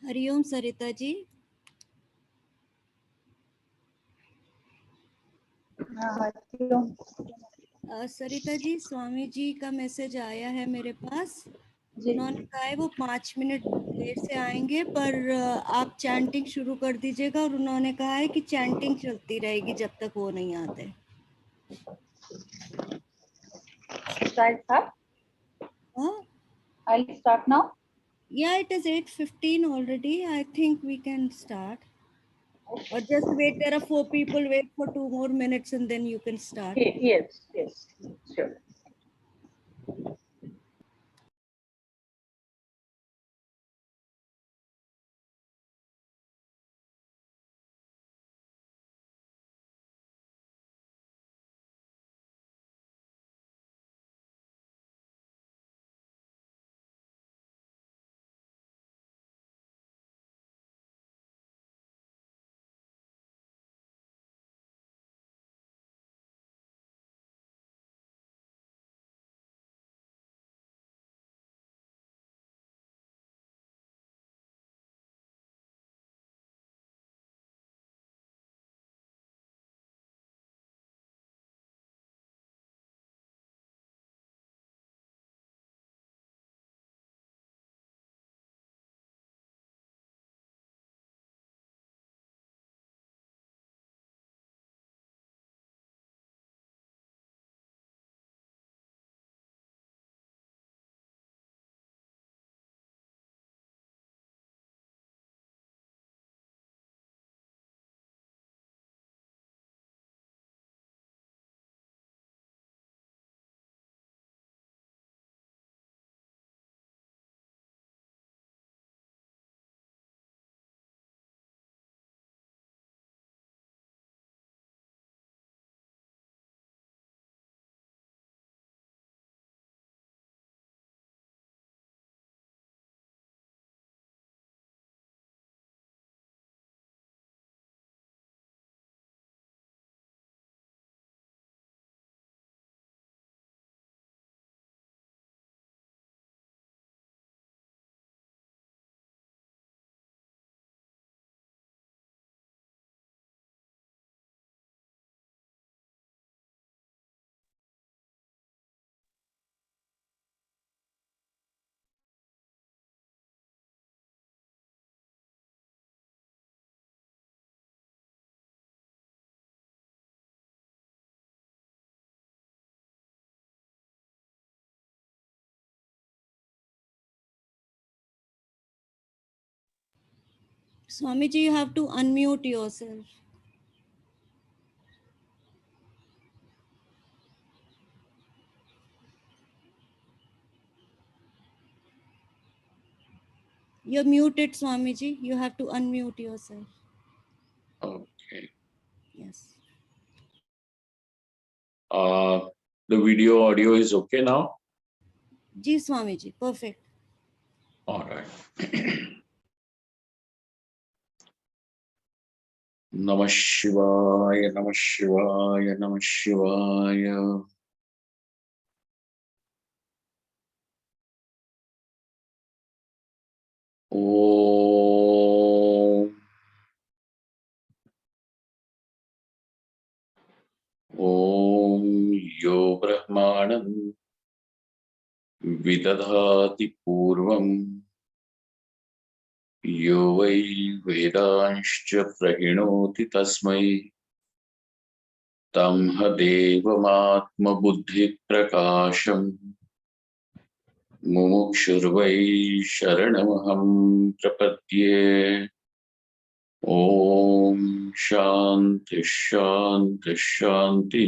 हरिओम सरिता जी। सरिता जी, स्वामी जी का मैसेज आया है मेरे पास। उन्होंने कहा है वो 5 मिनट देर से आएंगे, पर आप चैंटिंग शुरू कर दीजिएगा, और उन्होंने कहा है कि चैंटिंग चलती रहेगी जब तक वो नहीं आते। I'll start now. Yeah, it is 8:15 already. I think we can start. Or just wait. There are 4 people. Wait for 2 more minutes and then you can start. Yes, sure. Swami ji, you have to unmute yourself. You're muted, Swami ji. You have to unmute yourself. Okay. Yes. The video audio is okay now? Ji, Swami ji. Perfect. All right. Namah Shivaya, Namah Shivaya, Namah Shivaya. Om. Om Yo Brahmanam Vidadhati Purvam Yo Vai Vedanscha Prahinoti Tasmai Tamha Devamatma Buddhi Prakasham Mumukshurvai Sharanamaham Prapadye. Om Shanti Shanti Shanti.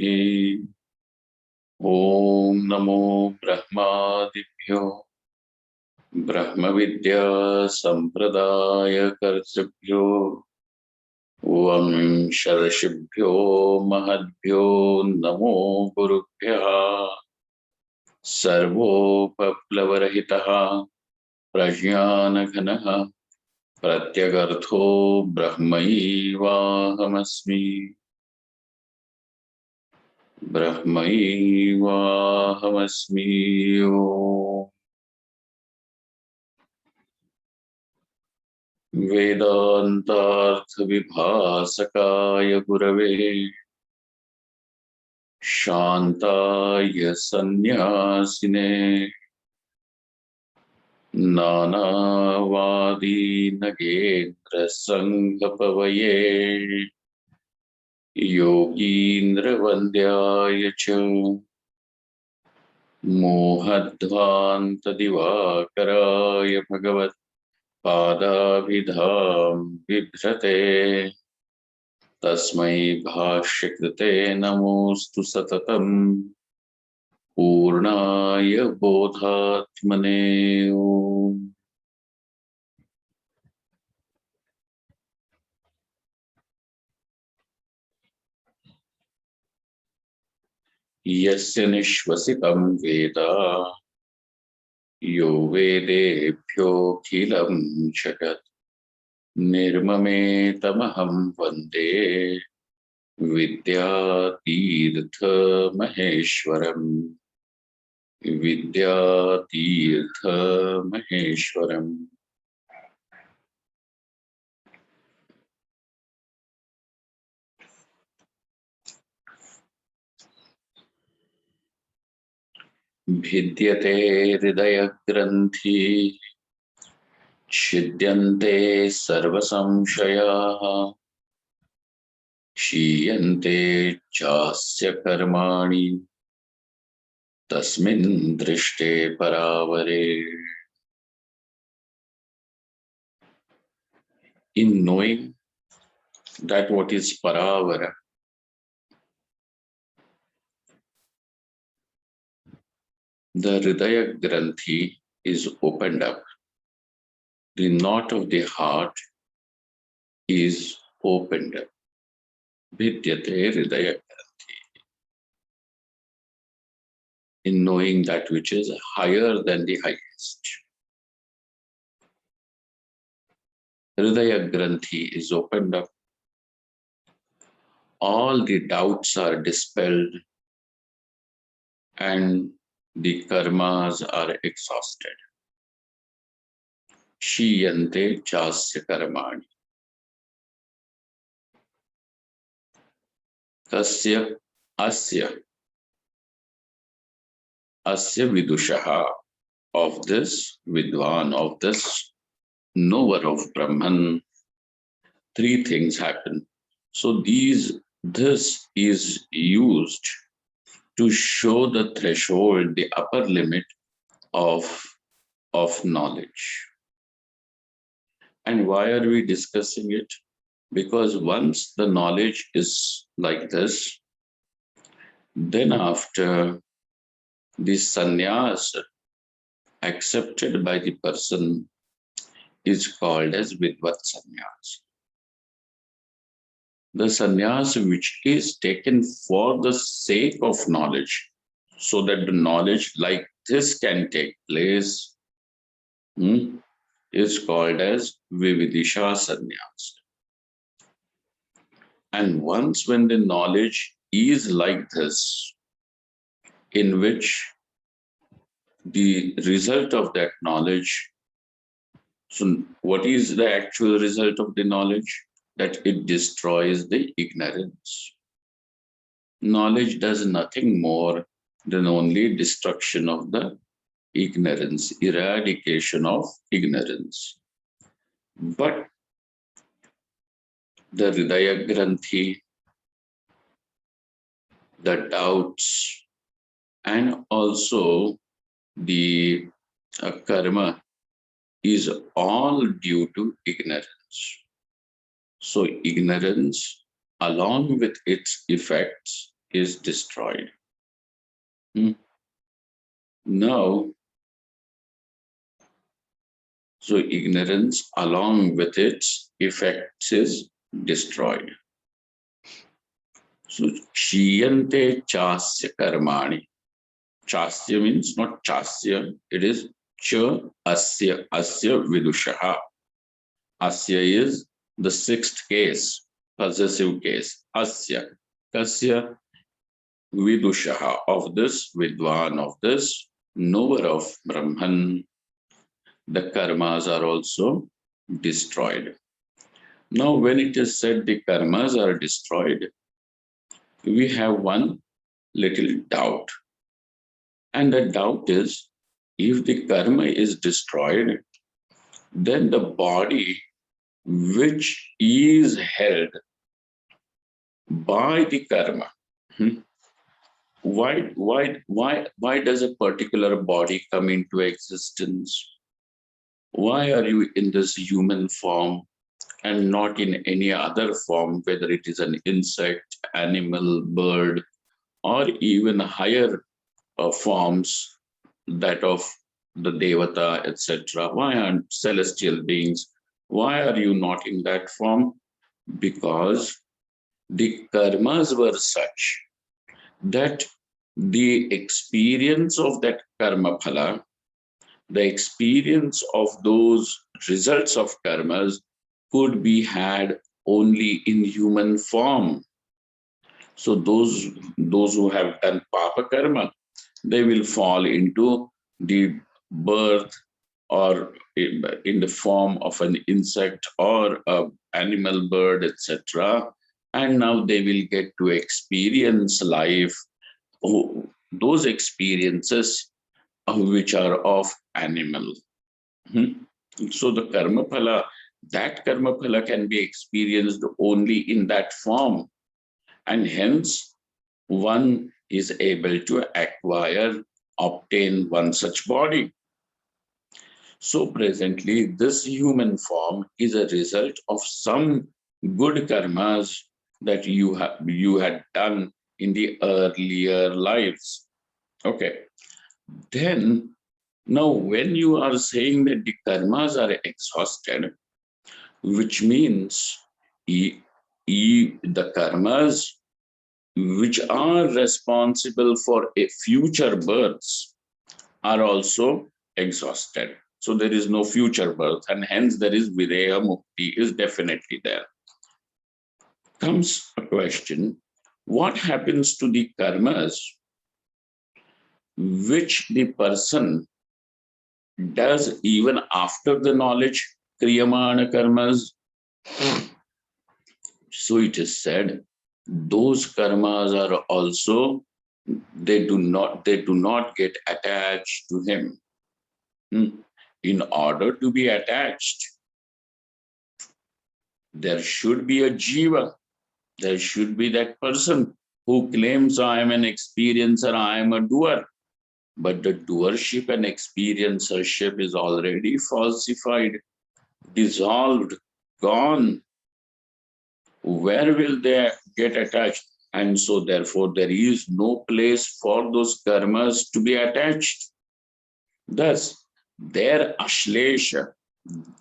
Om Namo Brahmadibhyo Brahma Vidya Sampradaya Kartabhyo Sharashibhyo Mahadbhyo Namo Gurubhya Sarvopaplavarahitaha Prajnanaghanaha Pratyagartho Brahmaivahamasmi Brahmaivahamasmi Om. वेदान्तार्थविभासकाय गुरवे शान्ताय सन्न्यासिने नानावादीनगेन्द्रसङ्गपवये योगीन्द्रवन्द्याय च मोहध्वान्तदिवाकराय भगवत्पादाभिधां बिभ्रते तस्मै भाष्यकृते नमोऽस्तु सततम् पूर्णाय बोधात्मने ओम्। यस्य निश्वसितं वेद यो वेदेभ्योऽखिलं जगत् निर्ममेतमहं वन्दे विद्यातीर्थमहेश्वरम् विद्यातीर्थमहेश्वरम्। भिद्यते हृदयग्रन्थि छिद्यन्ते सर्वसंशयाः क्षीयन्ते चास्य कर्माणि तस्मिन् दृष्टे परावरे। In knowing that what is paravara, the hridaya granthi is opened up. The knot of the heart is opened up. Vidyate hridaya granthi. In knowing that which is higher than the highest. Hridaya granthi is opened up. All the doubts are dispelled and the karmas are exhausted. Shiyante chasya karmani. Tasya asya vidushaha, of this vidwan, of this knower of Brahman, three things happen. So this is used to show the threshold, the upper limit of knowledge. And why are we discussing it? Because once the knowledge is like this, then after the sannyas accepted by the person is called as vidvat sannyas. The sannyas which is taken for the sake of knowledge, so that the knowledge like this can take place, is called as vividisha sannyas. And once when the knowledge is like this, in which the result of that knowledge, so what is the actual result of the knowledge? That it destroys the ignorance. Knowledge does nothing more than only destruction of the ignorance, eradication of ignorance. But the hridaya granthi, the doubts, and also the karma is all due to ignorance. So ignorance, along with its effects, is destroyed. Now, so ignorance, along with its effects, is destroyed. So kshiyante chasya karmani. Chasya means not chasya, it is cha asya, asya vidushaha. Asya is the sixth case, possessive case. Asya, kasya vidushaha, of this vidwan, of this knower of Brahman, the karmas are also destroyed. Now, when it is said the karmas are destroyed, we have one little doubt. And the doubt is, if the karma is destroyed, then the body which is held by the karma, why does a particular body come into existence? Why are you in this human form and not in any other form, whether it is an insect, animal, bird, or even higher forms, that of the Devata, etc.? Why aren't celestial beings? Why are you not in that form? Because the karmas were such that the experience of that karma phala, the experience of those results of karmas could be had only in human form. So those who have done papa karma, they will fall into the birth or in the form of an insect or an animal, bird, etc. And now they will get to experience life, those experiences which are of animal. So the karma phala, that karma phala can be experienced only in that form, and hence one is able to acquire, obtain one such body. So presently, this human form is a result of some good karmas that you had done in the earlier lives. Okay. Then now when you are saying that the karmas are exhausted, which means the karmas which are responsible for a future births are also exhausted. So there is no future birth, and hence there is Mukti is definitely there. Comes a question, what happens to the karmas which the person does even after the knowledge, kriyamana karmas? So it is said, those karmas are also, they do not get attached to him. In order to be attached, there should be a jiva. There should be that person who claims I am an experiencer, I am a doer. But the doership and experiencership is already falsified, dissolved, gone. Where will they get attached? And so therefore there is no place for those karmas to be attached. Thus, their ashlesha,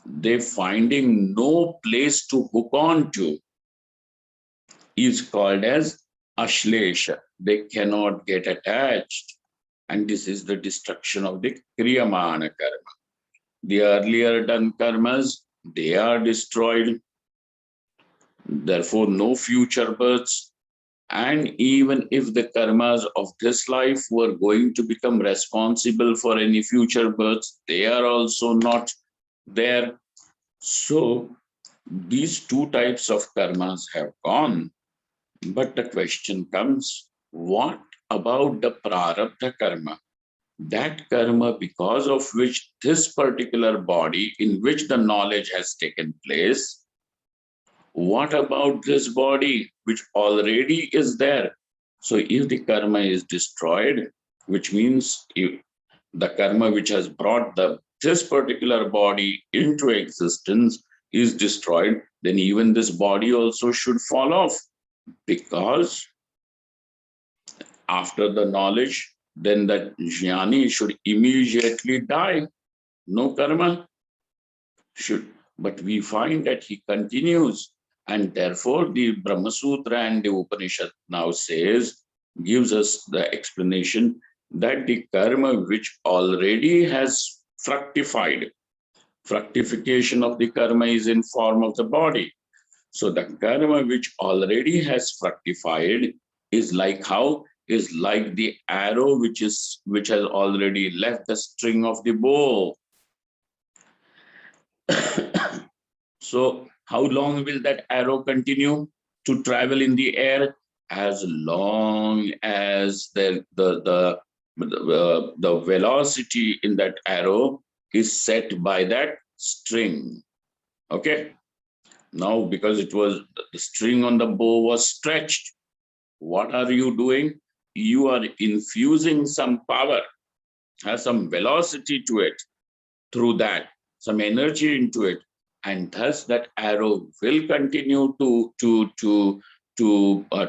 they finding no place to hook on to, is called as ashlesha. They cannot get attached. And this is the destruction of the kriyamana karma. The earlier done karmas, they are destroyed. Therefore, no future births. And even if the karmas of this life were going to become responsible for any future births, they are also not there. So these two types of karmas have gone. But the question comes, what about the prarabdha karma? That karma because of which this particular body in which the knowledge has taken place, what about this body which already is there? So if the karma is destroyed, which means if the karma which has brought this particular body into existence is destroyed, then even this body also should fall off, because after the knowledge, then that jnani should immediately die. No karma should. But we find that he continues, and therefore the Brahma Sutra and the Upanishad now gives us the explanation that the karma which already has fructified, fructification of the karma is in form of the body. So the karma which already has fructified is like how? Is like the arrow which has already left the string of the bow. So How long will that arrow continue to travel in the air? As long as the velocity in that arrow is set by that string. Okay. Now, because it was the string on the bow was stretched, what are you doing? You are infusing some power, has some velocity to it, through that, some energy into it, and thus that arrow will continue to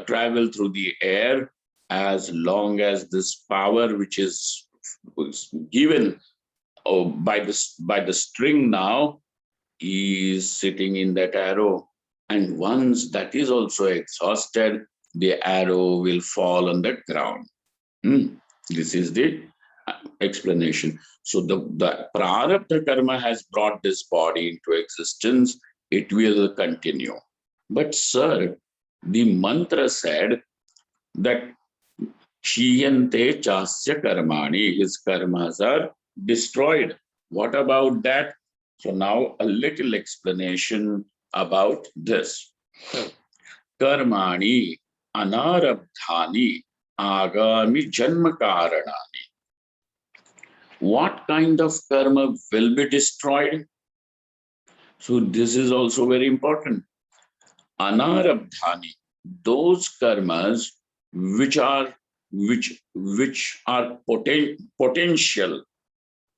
travel through the air as long as this power which is given by the string now is sitting in that arrow. And once that is also exhausted, the arrow will fall on the ground. This is the explanation. So the prarabdha karma has brought this body into existence. It will continue. But sir, the mantra said that Shiyante chasya karmani, his karmas are destroyed. What about that? So now a little explanation about this. Karmani anarabdhani agami janma karanani. What kind of karma will be destroyed? So this is also very important. Anarabdhani, those karmas which are potential,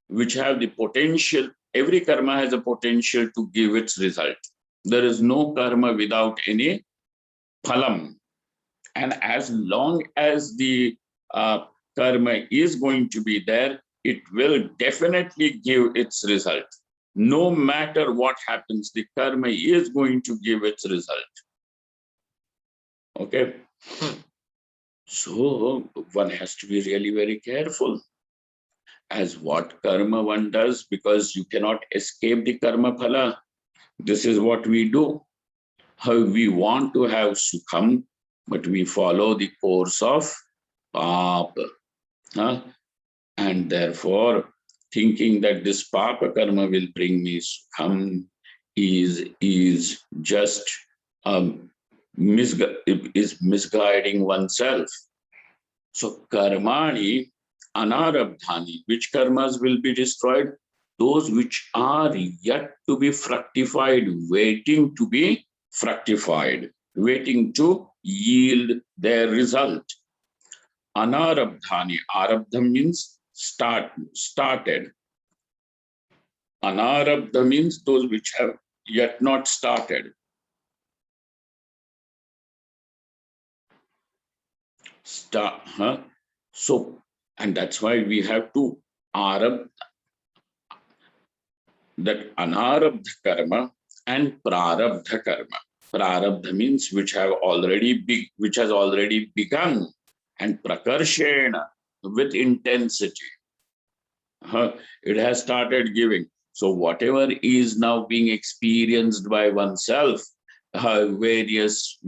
which have the potential. Every karma has a potential to give its result. There is no karma without any phalam. And as long as the karma is going to be there, it will definitely give its result. No matter what happens, the karma is going to give its result. Okay. So one has to be really very careful as what karma one does, because you cannot escape the karma phala. This is what we do. How we want to have sukham, but we follow the course of papa. And therefore, thinking that this papa karma will bring me sukham is just misguiding oneself. So karmani anarabdhani, which karmas will be destroyed? Those which are yet to be fructified, waiting to be fructified, waiting to yield their result. Anarabdhani, arabdha means started. Anarabdha means those which have yet not started. So, and that's why we have to arabdha, that anarabdha karma and prarabdha karma. Prarabdha means which has already begun, and prakarshena, with intensity. It has started giving. So whatever is now being experienced by oneself, various,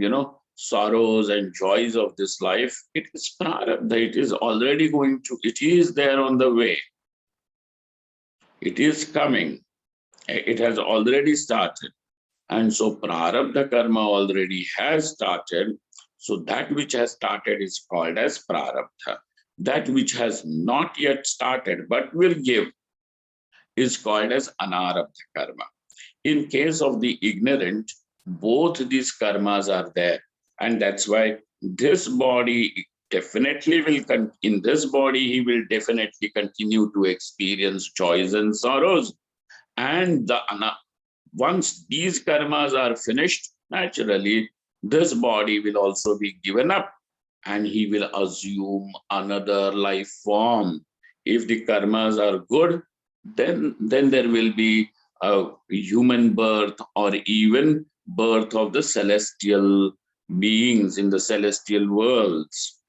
sorrows and joys of this life, it is prarabdha. It is already going to, it is there on the way. It is coming. It has already started. And so prarabdha karma already has started. So that which has started is called as prarabdha. That which has not yet started but will give is called as anarabdha karma. In case of the ignorant, both these karmas are there. And that's why this body definitely will, in this body, he will definitely continue to experience joys and sorrows. And once these karmas are finished, naturally, this body will also be given up and he will assume another life form. If the karmas are good, then there will be a human birth or even birth of the celestial beings in the celestial worlds.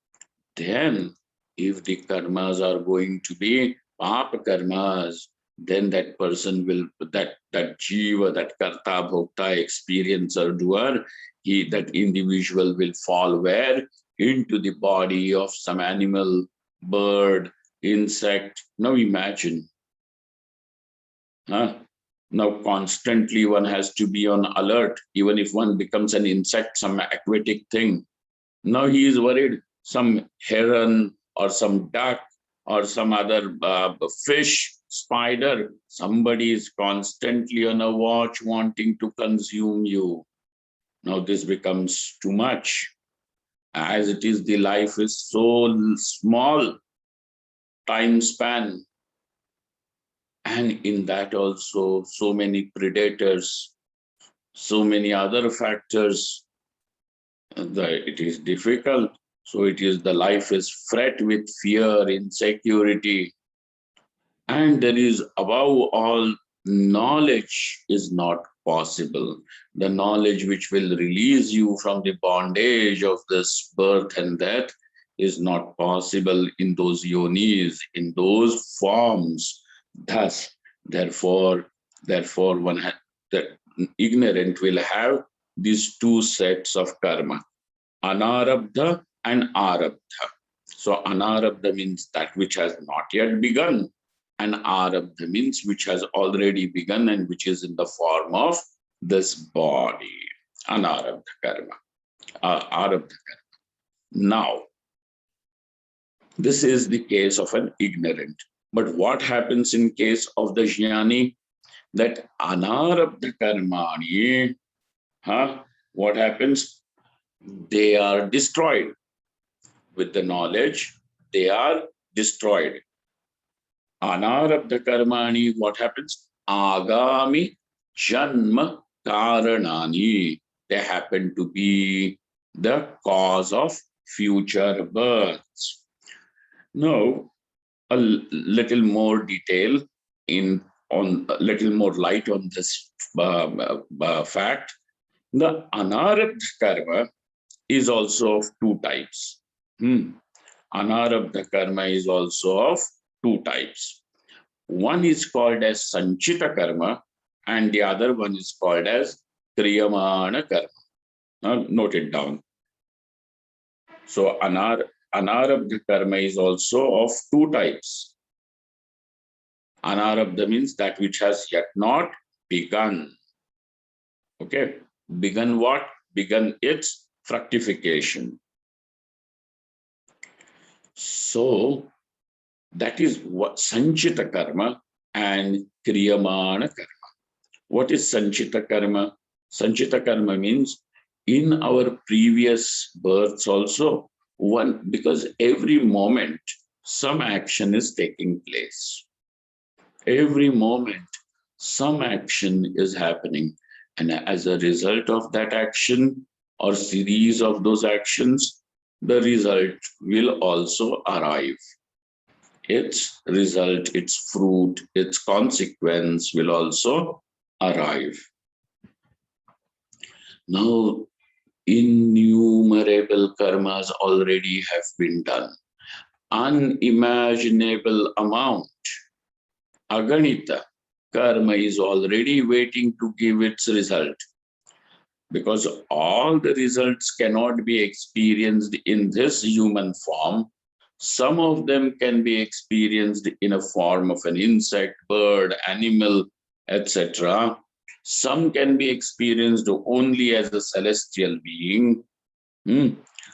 Then, if the karmas are going to be papa karmas, then that person will, that jiva, that karta, bhokta, experiencer, doer, that individual will fall where? Into the body of some animal, bird, insect. Now imagine. Now, constantly one has to be on alert, even if one becomes an insect, some aquatic thing. Now he is worried some heron or some duck or some other fish, spider, somebody is constantly on a watch wanting to consume you. Now this becomes too much. As it is, the life is so small time span. And in that also, so many predators, so many other factors, that it is difficult. So it is, the life is fraught with fear, insecurity, and there is above all, knowledge is not possible. The knowledge which will release you from the bondage of this birth and death is not possible in those yonis, in those forms. Thus, therefore, the ignorant will have these two sets of karma, anarabdha and arabdha. So anarabdha means that which has not yet begun, and arabdha means which has already begun and which is in the form of this body. Anarabdha karma, arabdha karma. Now, this is the case of an ignorant. But what happens in case of the jnani? That anarabdha karmani, what happens? They are destroyed. With the knowledge, they are destroyed. Anarabdha karmani, what happens? Agami janma karanani. They happen to be the cause of future births. Now, a little more detail on a little more light on this fact. The anarabdha karma is also of two types. Anarabdha karma is also of two types. One is called as sanchita karma, and the other one is called as kriyamana karma. Now, note it down. So, anarabdha karma is also of two types. Anarabdha means that which has yet not begun. Okay, begun what? Begun its fructification. So, that is what sanchita karma and kriyamana karma. What is sanchita karma? Sanchita karma means in our previous births also, because every moment some action is taking place. Every moment some action is happening. And as a result of that action or series of those actions, the result will also arrive. Its result, its fruit, its consequence will also arrive. Now, innumerable karmas already have been done. Unimaginable amount, aganita, karma is already waiting to give its result. Because all the results cannot be experienced in this human form. Some of them can be experienced in a form of an insect, bird, animal, etc. Some can be experienced only as a celestial being,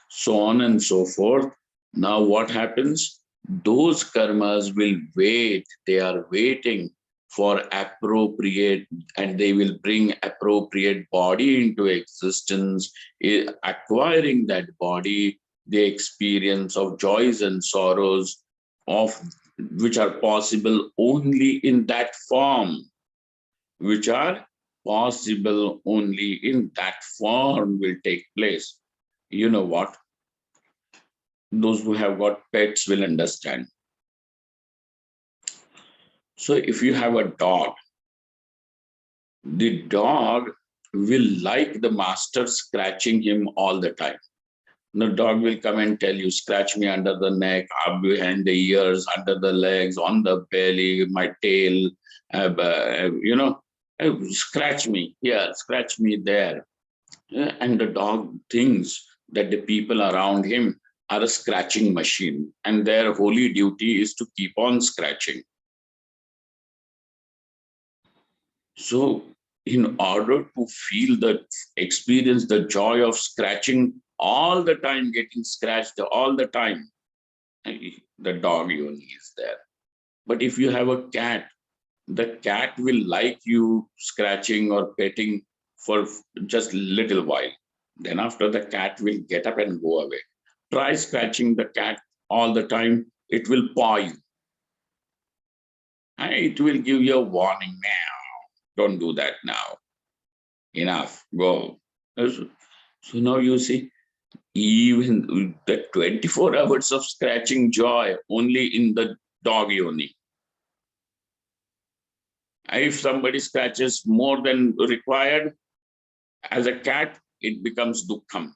so on and so forth. Now what happens? Those karmas will wait. They are waiting for appropriate, and they will bring appropriate body into existence. Acquiring that body, the experience of joys and sorrows of which are possible only in that form, which are possible only in that form will take place. You know what? Those who have got pets will understand. So if you have a dog, the dog will like the master scratching him all the time. The dog will come and tell you, scratch me under the neck, up behind the ears, under the legs, on the belly, my tail, scratch me here, scratch me there. And the dog thinks that the people around him are a scratching machine, and their holy duty is to keep on scratching. So in order to feel the experience, the joy of scratching all the time, getting scratched all the time, the dog yoni is there. But if you have a cat, the cat will like you scratching or petting for just little while. Then after, the cat will get up and go away. Try scratching the cat all the time, it will paw you. And it will give you a warning. Now, don't do that now. Enough, go. So now you see, even the 24 hours of scratching joy only in the dog yoni. If somebody scratches more than required, as a cat, it becomes dukkham.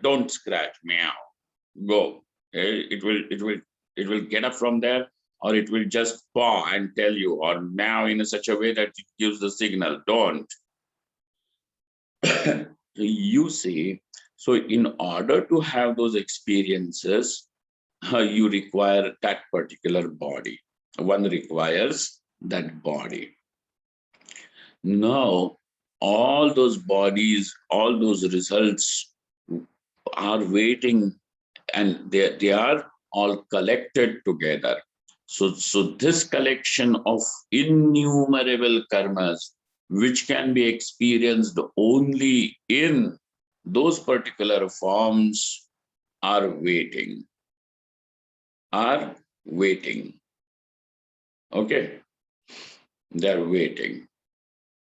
Don't scratch, meow, go. It will get up from there, or it will just paw and tell you, or meow in such a way that it gives the signal, don't. You see, so in order to have those experiences, you require that particular body. One requires that body. Now, all those bodies, all those results are waiting, and they are all collected together. So this collection of innumerable karmas, which can be experienced only in those particular forms, are waiting. Are waiting. Okay? They're waiting.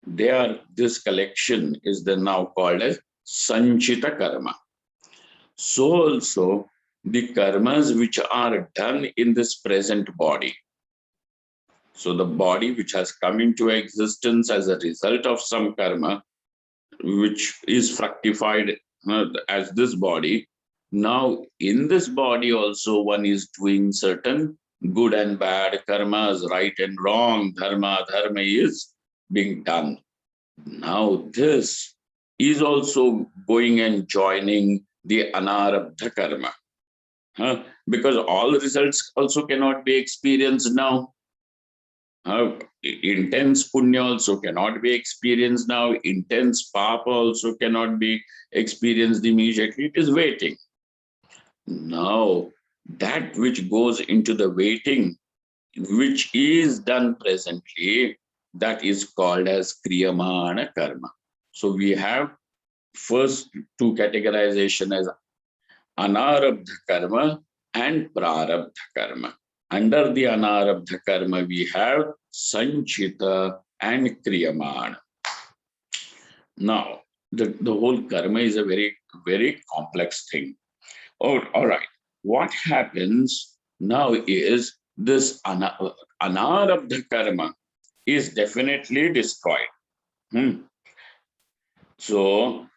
This collection is then now called as Sanchita Karma. So also the karmas which are done in this present body. So the body which has come into existence as a result of some karma, which is fructified as this body. Now in this body also one is doing certain good and bad karmas, right and wrong, dharma is being done. Now this is also going and joining the anarabdha karma. Because all results also cannot be experienced now. Intense punya also cannot be experienced now. Intense papa also cannot be experienced immediately. It is waiting. Now, that which goes into the waiting, which is done presently, that is called as kriyamana karma. So we have first two categorization as anarabdha karma and prarabdha karma. Under the anarabdha karma, we have sanchita and kriyamana. Now, the whole karma is a very, very complex thing. Oh, all right. What happens now is this anarabdha karma is definitely destroyed. So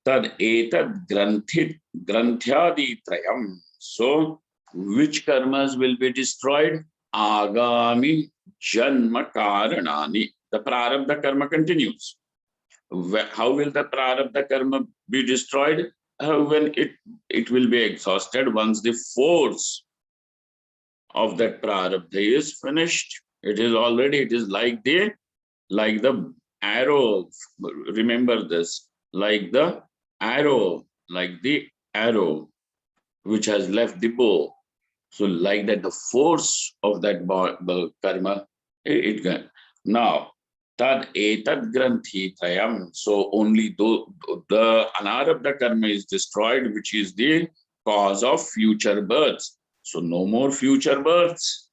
tad etad granthyadi trayam. So which karmas will be destroyed? Agami janma karanani. The prarabdha karma continues. How will the prarabdha karma be destroyed? When it will be exhausted once the force of that prarabdha is finished. It is like the arrow. Remember this, like the arrow, which has left the bow. So like that, the force of that karma, it now tad etad granthi trayam. So only though the anarabdha karma is destroyed, which is the cause of future births. So no more future births,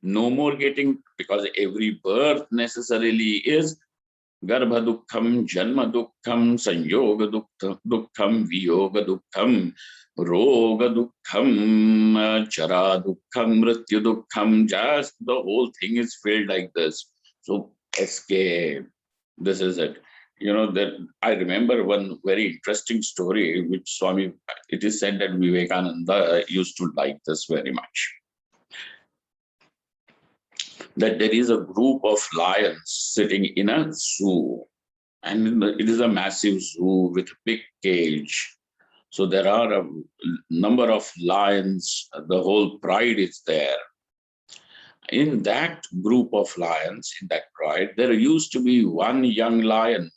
no more getting, because every birth necessarily is Garbha dukkham, janma dukkham, sanyoga dukkham, viyoga dukkham, roga dukkham, chara dukkham, mrityu dukkham. Just the whole thing is filled like this. So escape. This is it. You know, that I remember one very interesting story which Swami, it is said that Vivekananda used to like this very much. That there is a group of lions sitting in a zoo, and it is a massive zoo with a big cage. So there are a number of lions, the whole pride is there. In that group of lions, in that pride, there used to be one young lion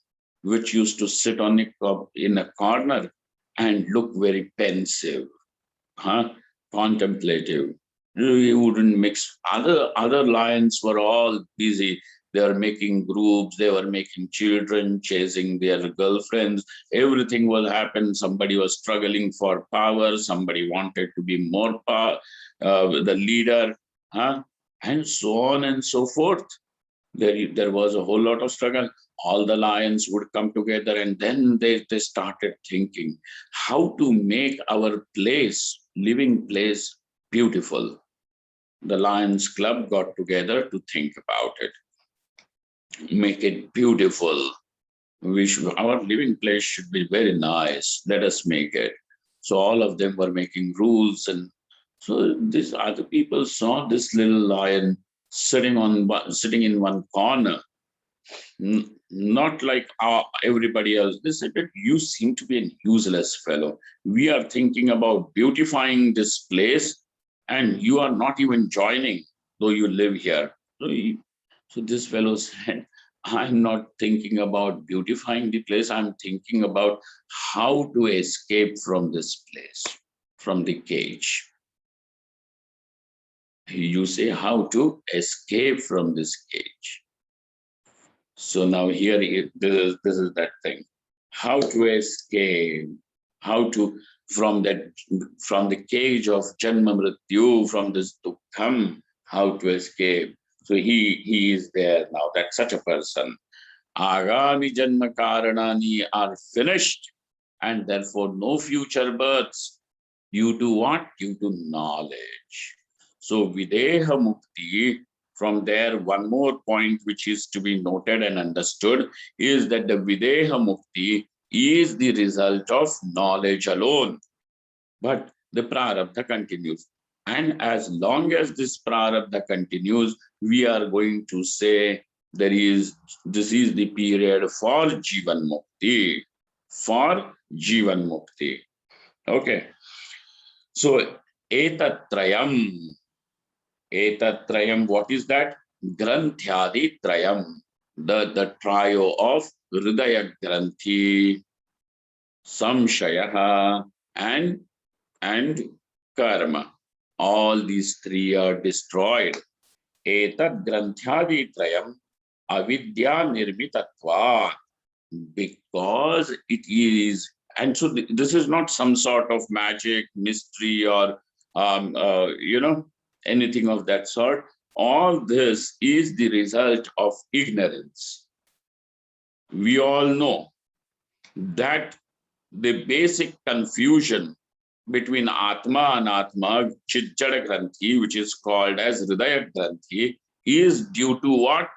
which used to sit in a corner and look very pensive, contemplative. He wouldn't mix. Other lions were all busy. They were making groups, they were making children, chasing their girlfriends. Everything will happen. Somebody was struggling for power, somebody wanted to be more power, the leader, and so on and so forth. There was a whole lot of struggle. All the lions would come together, and then they started thinking how to make our living place, beautiful. The Lions Club got together to think about it, make it beautiful. Our living place should be very nice. Let us make it. So all of them were making rules, and so these other people saw this little lion sitting in one corner, not like everybody else. They said that you seem to be a useless fellow. We are thinking about beautifying this place, and you are not even joining, though you live here. So this fellow said, I'm not thinking about beautifying the place. I'm thinking about how to escape from this place, from the cage. You say how to escape from this cage. So now here, this is that thing. How to escape, how to, from the cage of Janma Mrityu, from this Dukkham, how to escape. So he is there now, that's such a person. Agami Janma Karanani are finished, and therefore no future births. Due to what? Due to knowledge. So Videha Mukti, from there, one more point which is to be noted and understood is that the Videha Mukti is the result of knowledge alone. But the Prarabdha continues. And as long as this Prarabdha continues, we are going to say this is the period for Jeevanmukti. For Jeevanmukti. Okay. So, Etatrayam. Etatrayam, what is that? Granthyadi Trayam, the trio of Hridaya Granthi, Samshayaha, and Karma. All these three are destroyed. Etat Granthyadi Trayam, Avidya Nirmitatva, because it is, and so this is not some sort of magic, mystery, or anything of that sort. All this is the result of ignorance. We all know that the basic confusion between Atma and Atma, Chitjada Granthi, which is called as Hridaya Granthi, is due to what?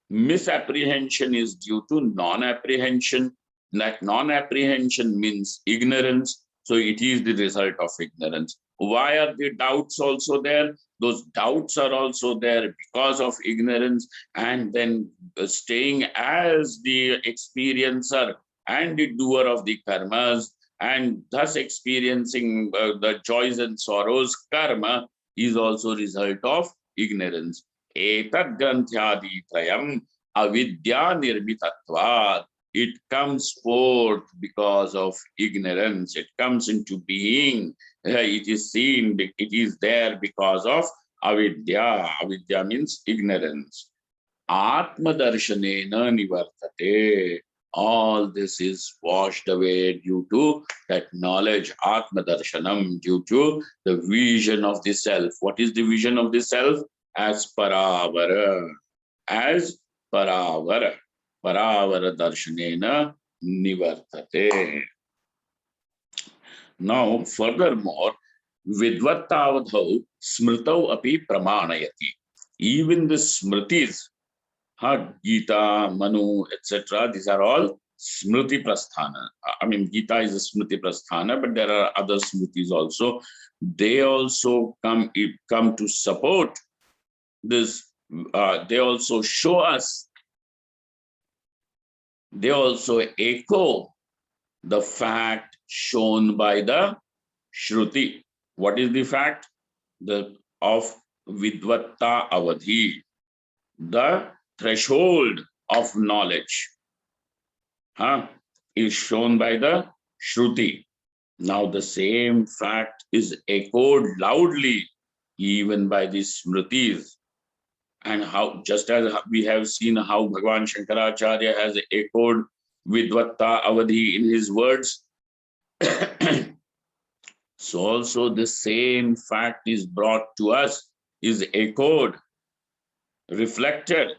Misapprehension is due to non-apprehension. That non-apprehension means ignorance. So it is the result of ignorance. Why are the doubts also there? Those doubts are also there because of ignorance, and then staying as the experiencer and the doer of the karmas, and thus experiencing the joys and sorrows, karma, is also result of ignorance. Etat Granthyadi Trayam Avidya Nirmitatvat. It comes forth because of ignorance. It comes into being. It is seen, it is there because of avidya. Avidya means ignorance. Atma darshanena nivartate. All this is washed away due to that knowledge, Atma darshanam, due to the vision of the self. What is the vision of the self? As paravara. As paravara. Paravara darshanena nivartate. Now, furthermore, vidvattavadhau smritau api pramanayati. Even the smritis, Gita, Manu, etc., these are all smriti prasthana. I mean, Gita is a smriti prasthana, but there are other smritis also. They also come to support this. They also show us, they also echo the fact shown by the Shruti. What is the fact? Of Vidvatta avadhi, the threshold of knowledge, is shown by the Shruti. Now the same fact is echoed loudly even by the Smritis. And how, just as we have seen how Bhagavan Shankaracharya has echoed Vidvatta avadhi in his words, so also the same fact is brought to us, is echoed, reflected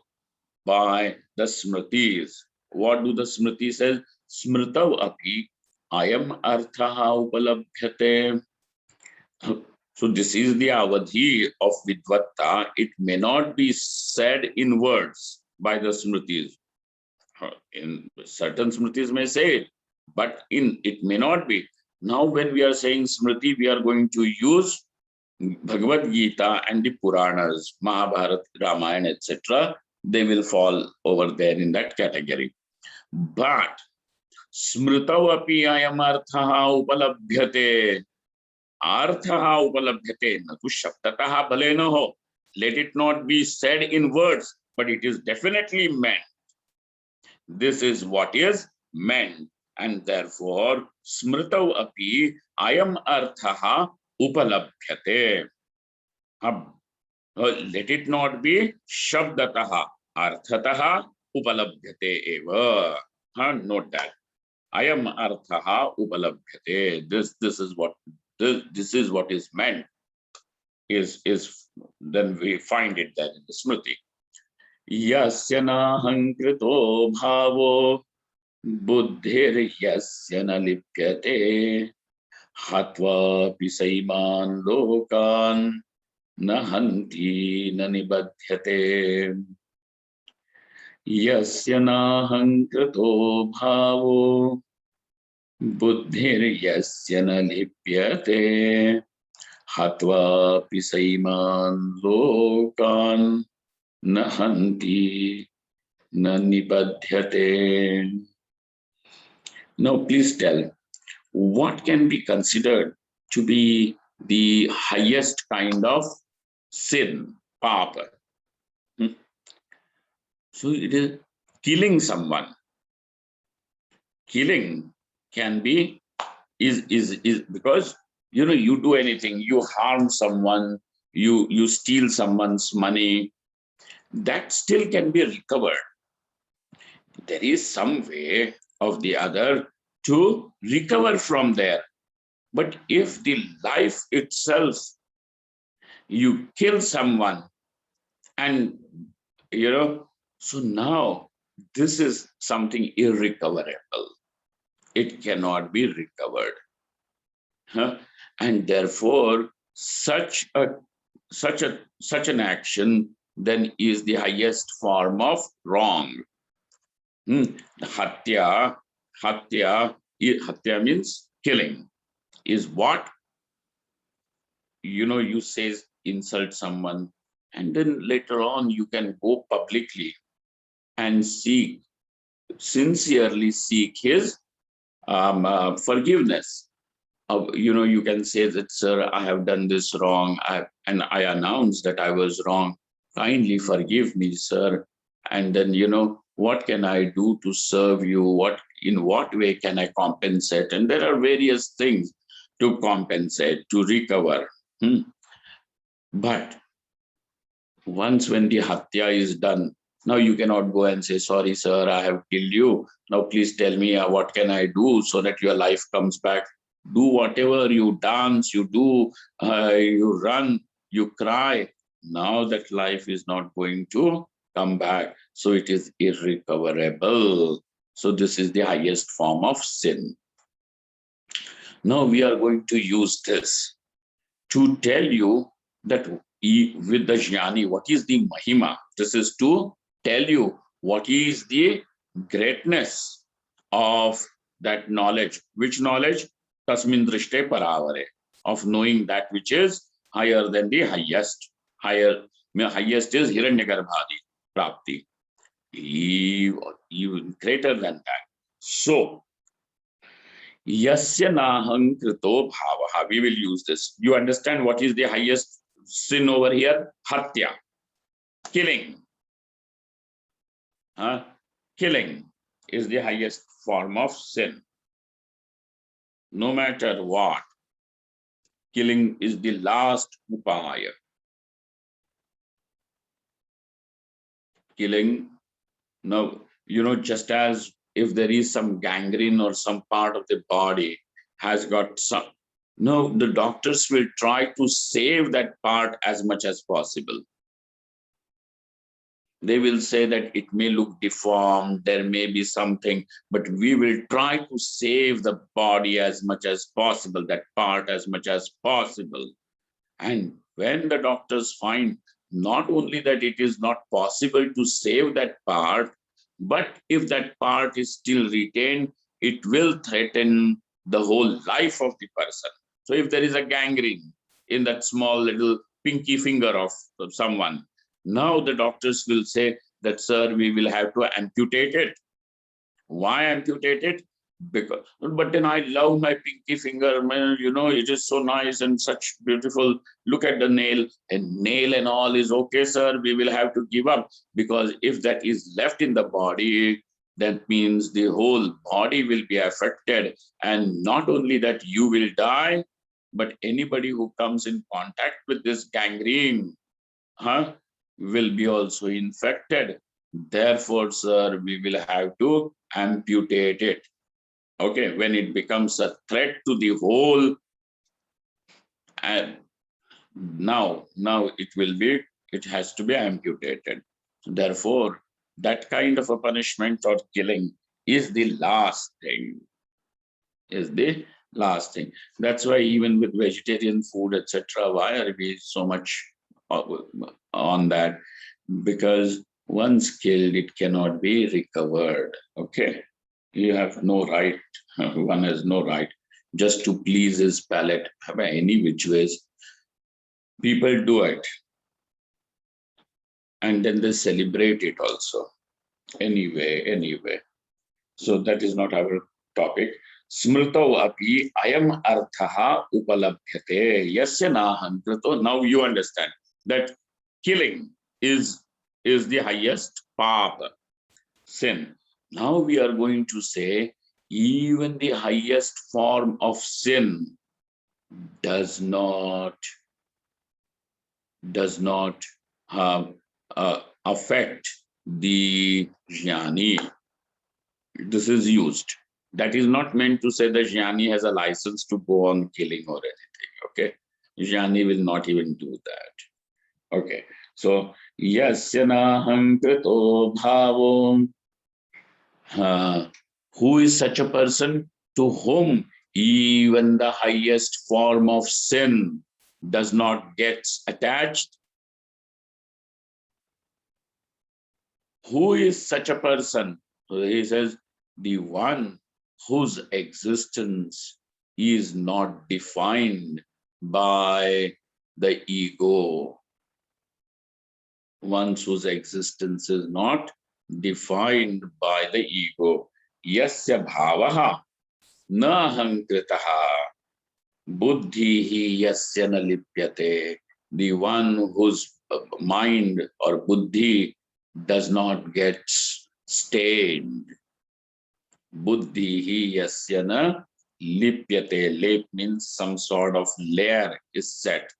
by the Smritis. What do the Smritis say? Smritav api ayam arthaha upalabhyate. So this is the avadhi of Vidvatta. It may not be said in words by the Smritis. In certain Smritis may say it, but in it may not be. Now when we are saying Smriti, we are going to use Bhagavad Gita and the Puranas, Mahabharata, Ramayana, etc. They will fall over there in that category. But Smritav api ayam arthaha upalabhyate. Arthaha upalabhyate. Na tu shabdataha bhale na ho. Let it not be said in words, but it is definitely meant. This is what is meant. And therefore, Smritav api ayam arthaha upalabhyate. Let it not be shabdataha, arthataha upalabhyate eva. Note that. Ayam arthaha upalabhyate. This is what is meant. Is then we find it there in the Smriti. Yasya nahankrito bhavo buddhir yasya na lipyate hatva pisaiman lokan nahanti na nibadhyate. Yasya nahankrito bhavo buddhir yasya na lipyate hatva pisaiman lokan nahanti na nibadhyate. Now please tell, what can be considered to be the highest kind of sin, papa? So it is killing someone. Killing can be is because you do anything, you harm someone, you steal someone's money, that still can be recovered. There is some way of the other to recover from there. But if the life itself, you kill someone, and so now this is something irrecoverable. It cannot be recovered. And therefore, such an action then is the highest form of wrong. Hatya means killing. Is what you say, insult someone, and then later on you can go publicly and sincerely seek his forgiveness. You can say that, sir, I have done this wrong, and I announce that I was wrong. Kindly forgive me, sir. And then, what can I do to serve you? In what way can I compensate? And there are various things to compensate, to recover. But once when the hatya is done, now you cannot go and say, sorry, sir, I have killed you. Now please tell me what can I do so that your life comes back. Do whatever, you dance, you do, you run, you cry. Now that life is not going to come back. So it is irrecoverable. So this is the highest form of sin. Now we are going to use this to tell you that with the jnani, what is the mahima? This is to tell you what is the greatness of that knowledge. Which knowledge? Tasmin drishte paravare, of knowing that which is higher than the highest. Highest is hiranyagarbhadi prapti, even greater than that. So yasya naham krito bhavaha, we will use this. You understand what is the highest sin over here, hatya, killing. Killing is the highest form of sin. No matter what, killing is the last upaya. Killing, now, just as if there is some gangrene or some part of the body has got some, no, the doctors will try to save that part as much as possible. They will say that it may look deformed, there may be something, but we will try to save the body as much as possible, that part as much as possible. And when the doctors find not only that it is not possible to save that part, but if that part is still retained, it will threaten the whole life of the person. So if there is a gangrene in that small little pinky finger of someone, now the doctors will say that, sir, we will have to amputate it. Why amputate it? Because, but then I love my pinky finger, man, it is so nice and such beautiful. Look at the nail, and nail and all is okay, sir. We will have to give up, because if that is left in the body, that means the whole body will be affected. And not only that you will die, but anybody who comes in contact with this gangrene, will be also infected. Therefore, sir, we will have to amputate it. Okay, when it becomes a threat to the whole, and now it has to be amputated. Therefore, that kind of a punishment or killing is the last thing. That's why even with vegetarian food, etc., why are we so much on that? Because once killed, it cannot be recovered. Okay, you have no right. One has no right just to please his palate by any which ways. People do it, and then they celebrate it also. Anyway. So that is not our topic. Smrto api ayam arthaha upalabhyate yasya naham krito. Now you understand that killing is the highest papa, sin. Now we are going to say even the highest form of sin does not affect the jnani. This is used. That is not meant to say that jnani has a license to go on killing or anything. Okay, jnani will not even do that. Okay, so yasya naham krito bhavo. Who is such a person to whom even the highest form of sin does not get attached? Who is such a person? So he says, the one whose existence is not defined by the ego. One whose existence is not defined by the ego. Yasya bhavaha na hankritaha buddhihi yasya na lipyate. The one whose mind or buddhi does not get stained. Buddhihi yasya na lipyate. Lip means some sort of layer is set.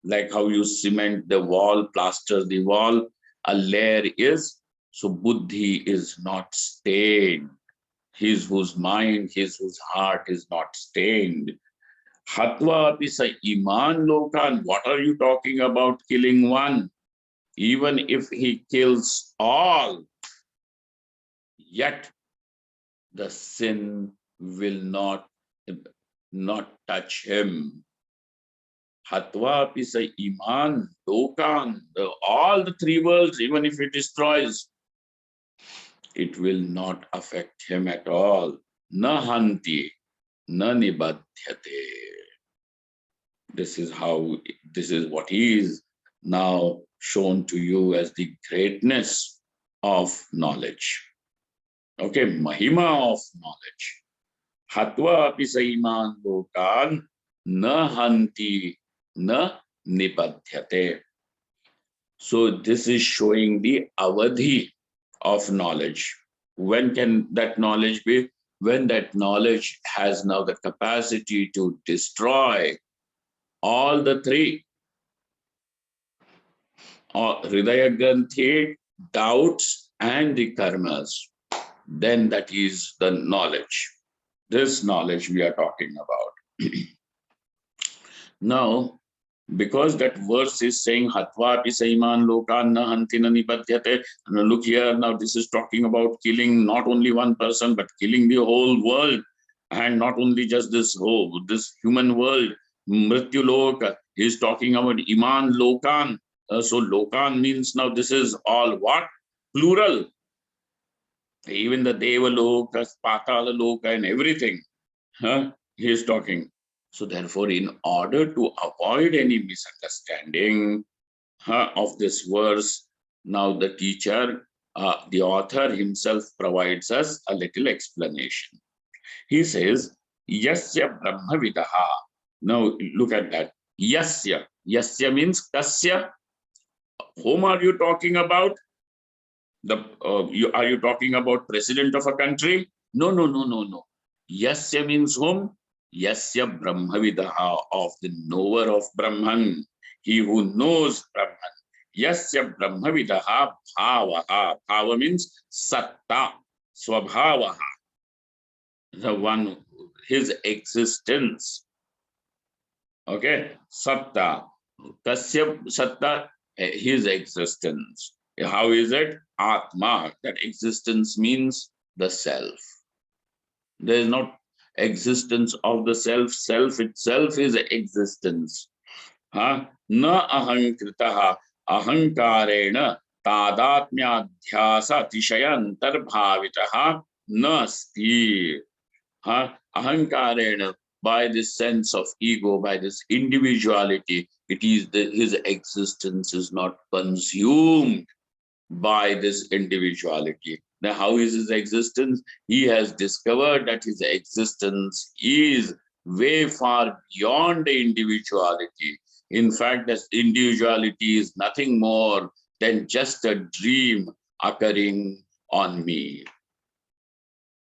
Like how you cement the wall, plaster the wall, a layer is. So buddhi is not stained. His whose mind, his whose heart is not stained. Hatva apisa iman lokan. What are you talking about killing one? Even if he kills all, yet the sin will not touch him. Hatva pisa iman lokan. All the three worlds, even if it destroys, it will not affect him at all. Na hanti, na nibadhyate. This is what is now shown to you as the greatness of knowledge. Okay, mahima of knowledge. Hatva apisa iman lokan na hanti, na nipadhyate. So this is showing the avadhi of knowledge. When can that knowledge be? When that knowledge has now the capacity to destroy all the three, or Hridaya Granthi, doubts, and the karmas, then that is the knowledge. This knowledge we are talking about. Now, because that verse is saying Hatva Pisaiman Lokan na Hantina Nipadhyate. Look here, now this is talking about killing not only one person, but killing the whole world. And not only just this human world, Mrityu Loka. He's talking about Iman Lokan. So Lokan means now this is all what? Plural. Even the Deva Loka, Patala Loka, and everything. He is talking. So therefore, in order to avoid any misunderstanding of this verse, now the teacher, the author himself provides us a little explanation. He says, Yasya Brahmavidaha. Now look at that. Yasya. Yasya means Kasya. Whom are you talking about? Are you talking about president of a country? No, no, no, no, no. Yasya means whom? Yasya Brahmavidaha, of the knower of Brahman, he who knows Brahman. Yasya Brahmavidaha bhavaha. Bhava means satta, swabhavaha. The one, his existence. Okay, satta. Kasya satta, his existence. How is it? Atma. That existence means the self. There is not existence of the self. Self itself is existence. Na ahankritaha ahankarena tadatmyadhyasa tishayantarbhavitaha nasti. Ahankarena, by this sense of ego, by this individuality, it is his existence is not consumed by this individuality. Now, how is his existence? He has discovered that his existence is way far beyond the individuality. In fact, this individuality is nothing more than just a dream occurring on me.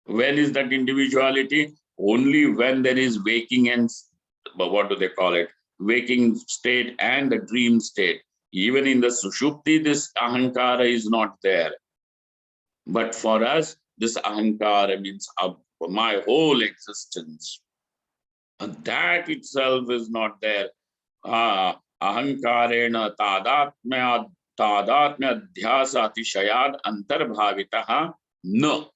When is that individuality? Only when there is waking and, what do they call it? Waking state and the dream state. Even in the Sushupti, this ahankara is not there. But for us, this ahankara means my whole existence. And that itself is not there. Ahankarena tadatmya dhyasa atishayad antarbhavitaha no.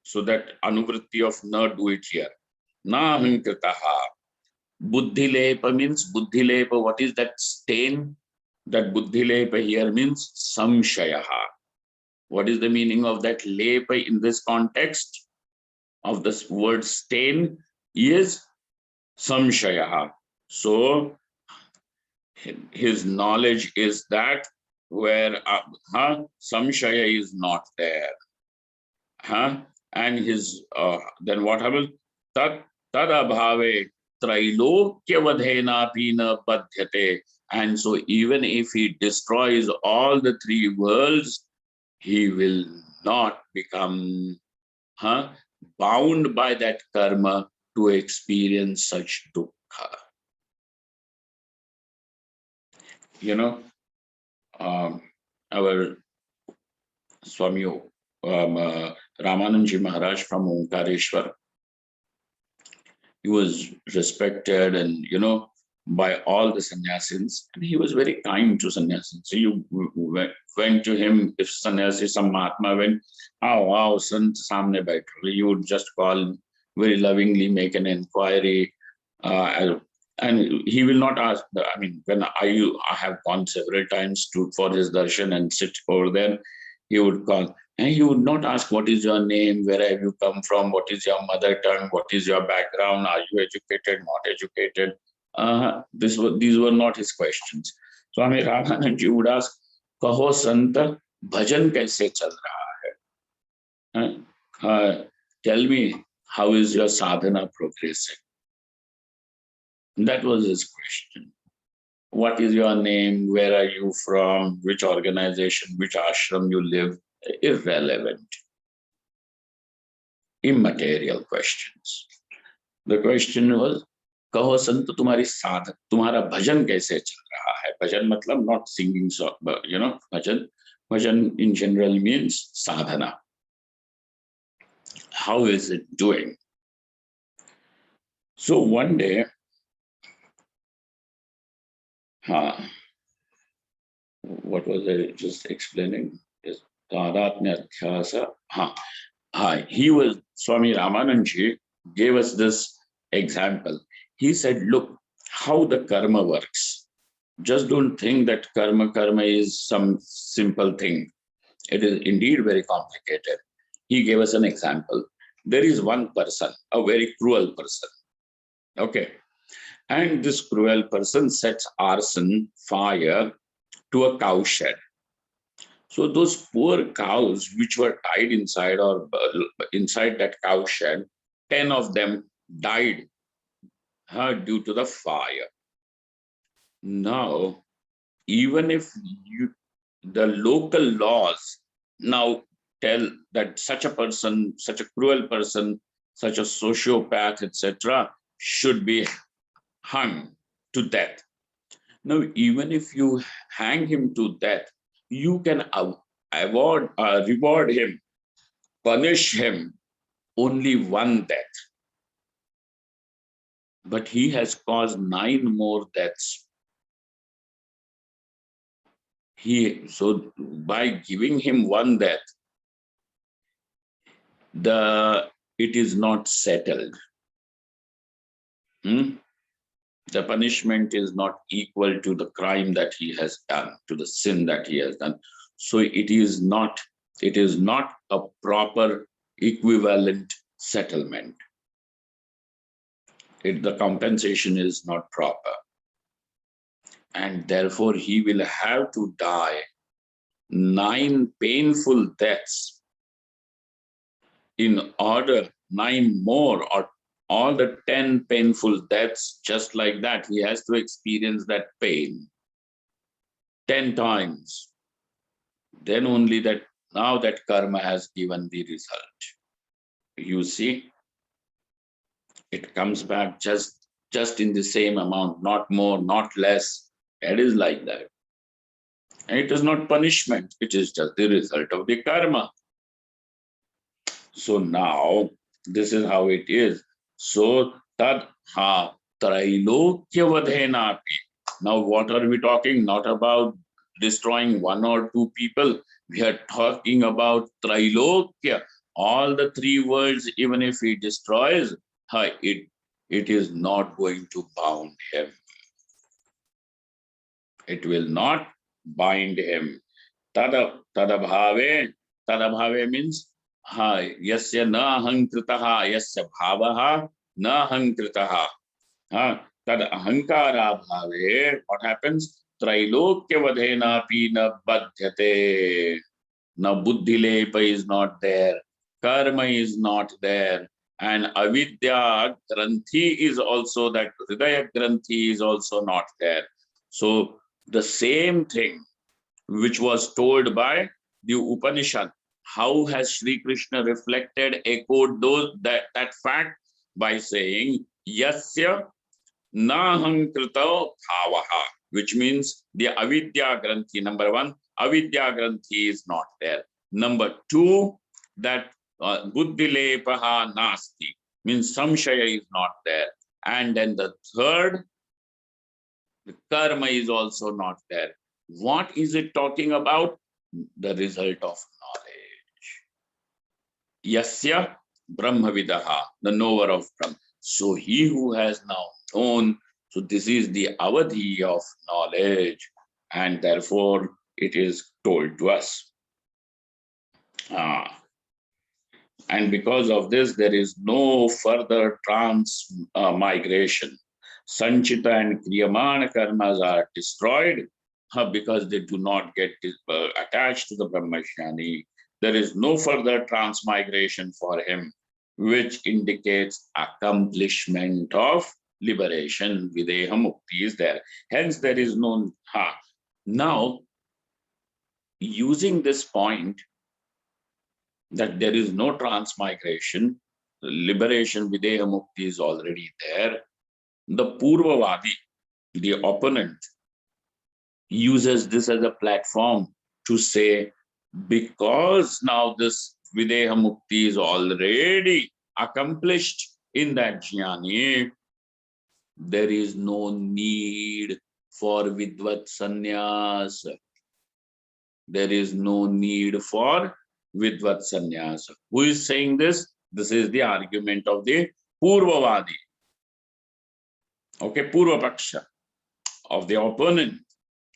So that anuvritti of na, do it here. Na ahankritaha. Buddhilepa means buddhilepa. What is that stain? That buddhilepa here means samshayaha. What is the meaning of that lepa in this context of this word stain? Is samshayaha. So his knowledge is that where samshaya is not there. And his then what happens? Tad abhave trailokya vadhena pina badhyate. And so even if he destroys all the three worlds, he will not become bound by that karma to experience such dukkha. You know, our Swami Ramananji Maharaj from Omkareshwar, he was respected and, by all the sannyasins, and he was very kind to sannyasins. So you went to him, if sannyasi, some Mahatma went, wow, Sant samne baitho, you would just call very lovingly, make an inquiry, and he will not ask. I mean, when I have gone several times for his darshan and sit over there, he would call. And he would not ask, what is your name, where have you come from, what is your mother tongue, what is your background, are you educated, not educated? These were not his questions. Swami Ramananji would ask, Kaho Santa, bhajan kaise chal raha hai? Tell me, how is your sadhana progressing? That was his question. what is your name, where are you from, which organization, which ashram you live, irrelevant, immaterial questions. The question was, कहो संत तुम्हारी साधक, तुम्हारा भजन कैसे चल रहा है? भजन मतलब not singing song, but bhajan. Bhajan in general means sadhana. How is it doing? So one day, what was I just explaining? Is he was, Swami Ramananji gave us this example. He said, look, how the karma works. Just don't think that karma is some simple thing. It is indeed very complicated. He gave us an example. There is one person, a very cruel person. Okay. And this cruel person sets arson, fire to a cow shed. So those poor cows which were tied inside or inside that cow shed, 10 of them died due to the fire. Now, even if the local laws now tell that such a person, such a cruel person, such a sociopath, etc., should be hung to death. Now, even if you hang him to death, you can reward him, punish him only one death. But he has caused 9 more deaths. So by giving him one death, it is not settled. The punishment is not equal to the crime that he has done, to the sin that he has done. So it is not a proper equivalent settlement. The compensation is not proper. And therefore he will have to die 9 painful deaths in order, 9 more, or all the 10 painful deaths, just like that, he has to experience that pain 10 times. Then only now that karma has given the result. You see, it comes back just in the same amount, not more, not less. It is like that. And it is not punishment, it is just the result of the karma. So now, this is how it is. So, trailokya vadhenapi. Now, what are we talking? Not about destroying 1 or 2 people. We are talking about trailokya. All the 3 worlds, even if he destroys, it is not going to bound him. It will not bind him. Tadabhave means yasya na hankritaha, yasya bhavaha na hankritaha. Tad ahankara bhave, what happens? Trailokya vadhenapi na badhyate. Now buddhilepa is not there, karma is not there, and avidya granthi is also, that hridaya granthi is also not there. So the same thing which was told by the Upanishad, how has Sri Krishna reflected, echoed that fact by saying yasya nahankrito bhavaha, which means the avidya granthi. Number 1, avidya granthi is not there. Number 2, that buddhilepaha nasti, means samshaya is not there. And then the third, the karma is also not there. What is it talking about? The result of knowledge. Yasya brahmavidaha, the knower of Brahma. So he who has now known, so this is the avadhi of knowledge, and therefore it is told to us. And because of this, there is no further transmigration. Sanchita and Kriyamana karmas are destroyed because they do not get attached to the Brahmajnani. There is no further transmigration for him, which indicates accomplishment of liberation, videha mukti is there. Hence, there is no ha. Now, using this point that there is no transmigration, liberation, videha mukti is already there. The Purvavadi, the opponent, uses this as a platform to say, because now this videha mukti is already accomplished in that jnani, there is no need for vidvat sannyas. There is no need for vidvat sannyas. Who is saying this? This is the argument of the Purvavadi. Okay, Purva Paksha of the opponent.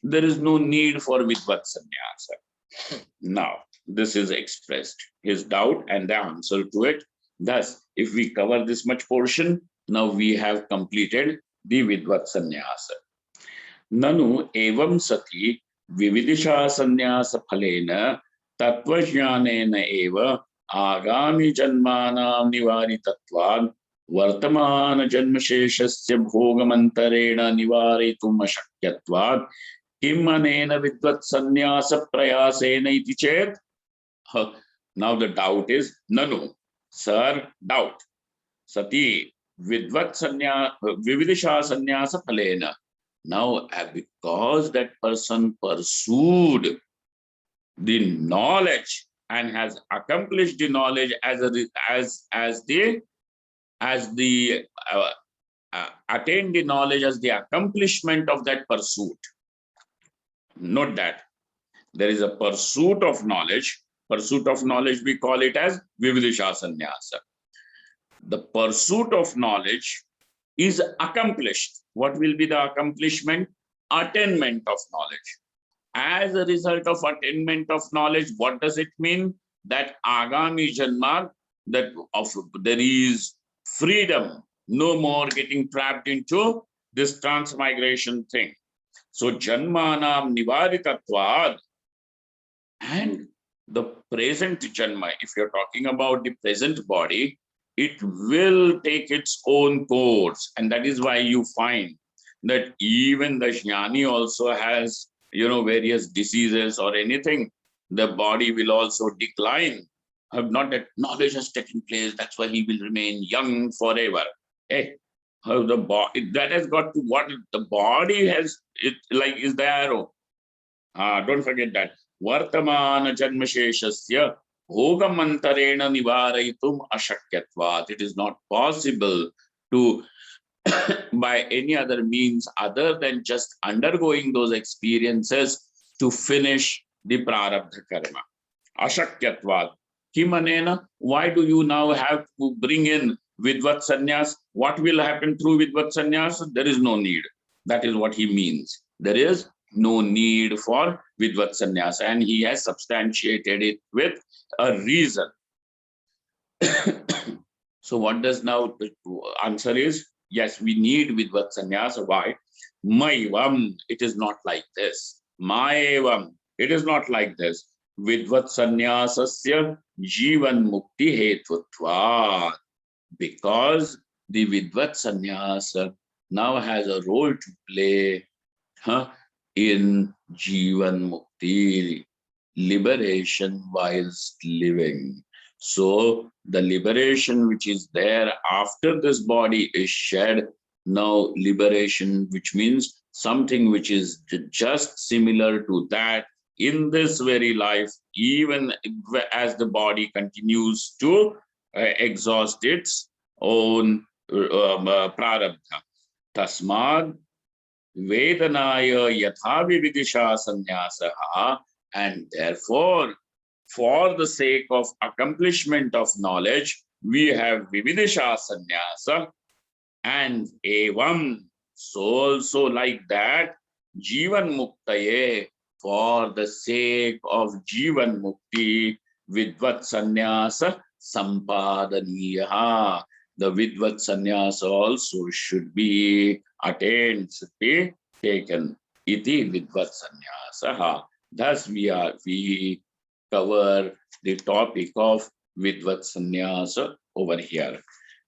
There is no need for vidvat sannyasa. Now, this is expressed, his doubt and the answer to it. Thus, if we cover this much portion, now we have completed the vidvat sannyasa. Nanu evam sati vividisha sannyasa phalena tattvajnanena eva agami janmanam nivaritatvad vartamana janmasheshasya bhogamantarena nivaritum ashakyatvad kim anena vidvat sannyasa prayasena iti chet. Now the doubt is nanu, sir, doubt. Sati vidvat sannyasa vividisha sannyasa phalena. Now, because that person pursued the knowledge and has accomplished the knowledge as the attained the knowledge as the accomplishment of that pursuit. Note that there is a pursuit of knowledge. Pursuit of knowledge, we call it as vividisha sannyasa. The pursuit of knowledge is accomplished. What will be the accomplishment? Attainment of knowledge. As a result of attainment of knowledge, what does it mean? That agami janma, that there is freedom, no more getting trapped into this transmigration thing. So janmanam nivaritatvad, and the present janma, if you're talking about the present body, it will take its own course. And that is why you find that even the jnani also has, various diseases or anything. The body will also decline. Not that knowledge has taken place, that's why he will remain young forever. Hey, how the body, that has got to what the body has, it like is the arrow. Don't forget that. Vartamana janmasheshasya bhogamantarena nivaraitum ashakyatvat. It is not possible to by any other means other than just undergoing those experiences to finish the prarabdha karma. Ashakyatvat. Kimanena, why do you now have to bring in vidvat sannyas? What will happen through vidvat sannyas? There is no need. That is what he means. There is no need for vidvat sannyas, and he has substantiated it with a reason. So what does now the answer is? Yes, we need vidvat sannyasa. Why? Maivam, it is not like this. Maivam, it is not like this. Vidvat sannyasasya Jeevanmukti hetutva. Because the vidvat sannyasa now has a role to play in Jeevanmukti, liberation whilst living. So the liberation which is there after this body is shed, now liberation, which means something which is just similar to that in this very life, even as the body continues to exhaust its own prarabdha. Tasmad Vedanaya yatha vividisha sannyasa, and therefore, for the sake of accomplishment of knowledge, we have vividisha sannyasa, and evam, so also like that, Jeevanmuktaye, for the sake of Jeevanmukti, vidvat sannyasa sampadaniya. The vidvat sannyasa also should be attained, should be taken. Iti vidvat sannyasa. Thus we cover the topic of vidvat sannyasa over here.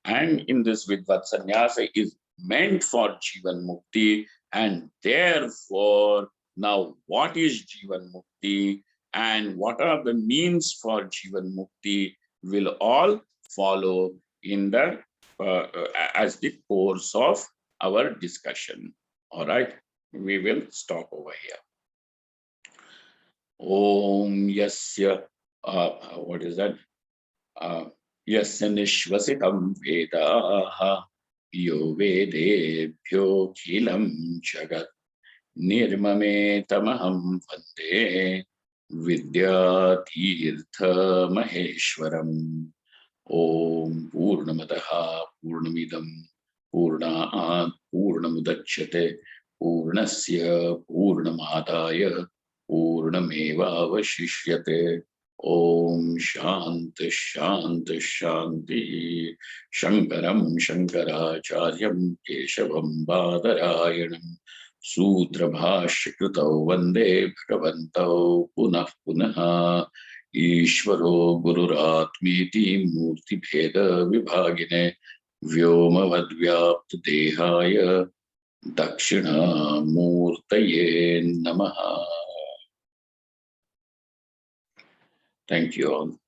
And in this vidvat sannyasa is meant for Jeevanmukti, and therefore now what is Jeevanmukti and what are the means for Jeevanmukti will all follow in the as the course of our discussion. All right, we will stop over here. Om yasya, what is that? Yasya nishvasitam vedaha yo vedebhyo khilam jagat nirmame tamaham vande vidyatirtha maheshwaram. Om Purnamadaha Purnamidam Purnaat Purnamudachyate Purnasya Purnamadaya Purnameva Vashishyate. Om Shanti Shanti Shanti. Shankaram Shankaracharyam Keshavam Badarayanam Sutra Bhashyakritau Vande Bhagavantau Punah Punah. ईश्वरो गुरुरात्मेति मूर्ति भेद विभागिने व्योमवद्व्याप्त देहाय दक्षिणामूर्तये नमः. Thank you all.